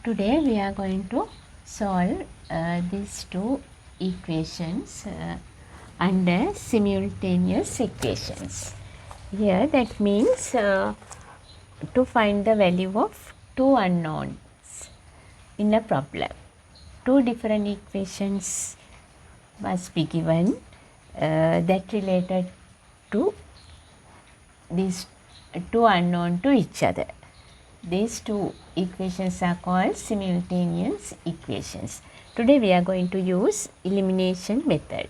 Today we are going to solve these two equations under simultaneous equations. Here that means to find the value of two unknowns in a problem. Two different equations must be given that related to these two unknown to each other. These two equations are called simultaneous equations. Today we are going to use elimination method.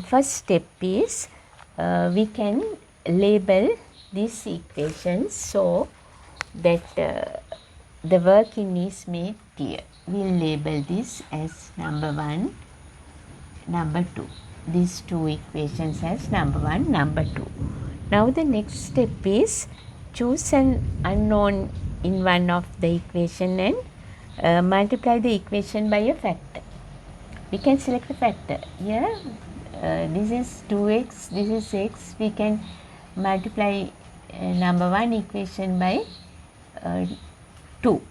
First step is we can label these equations so that the working is made clear. We will label this as number 1, number 2. These two equations as number 1, number 2. Now the next step is choose an unknown in one of the equation and multiply the equation by a factor. We can select a factor. Here this is 2x, this is x. We can multiply number 1 equation by 2.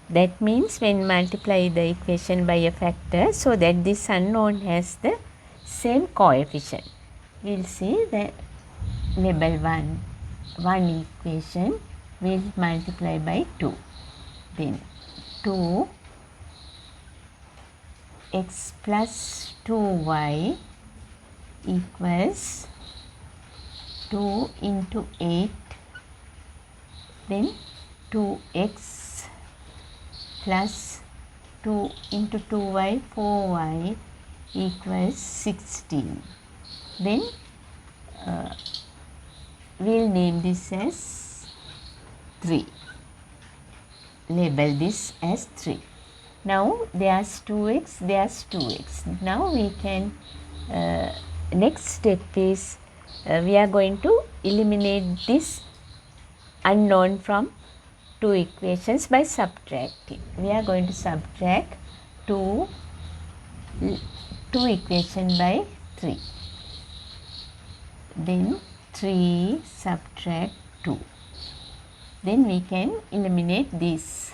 That means when multiply the equation by a factor so that this unknown has the same coefficient. We will see that label 1 equation will multiply by 2. Then 2x plus 2y equals 2 into 8. Then 2x plus 2 into 2y, 4y equals 16. Then we will name this as 3. Label this as 3. Now there's 2x, there's 2x. Now we can, next step is we are going to eliminate this unknown from two equations by subtracting. We are going to subtract 2 equation by 3. Then 3 subtract 2. Then we can eliminate this.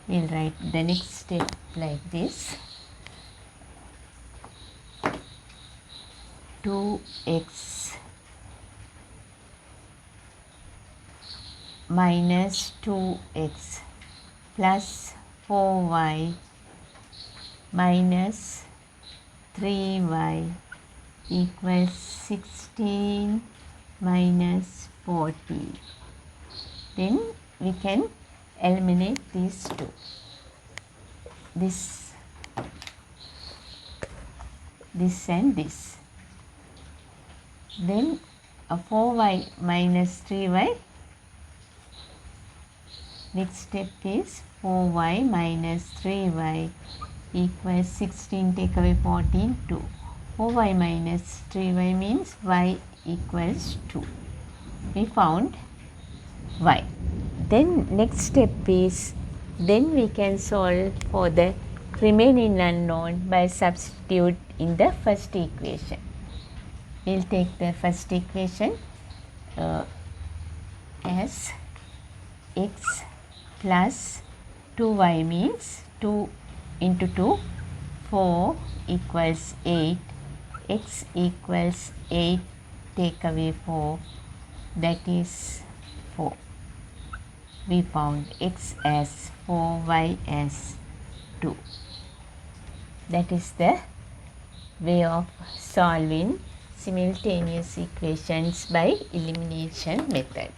We will write the next step like this. 2x minus 2x plus 4y minus 3y equals 16 minus 14. Then we can eliminate these two. This and this. Then 4y minus 3y. Next step is 4y minus 3y equals 16, take away 14, 2. 4y minus 3y means y equals 2. We found y. Then next step is, then we can solve for the remaining unknown by substitute in the first equation. We will take the first equation as x plus 2y means 2 into 2, 4 equals 8, x equals 8, take away 4, that is 4. We found x as 4, y as 2. That is the way of solving simultaneous equations by elimination method.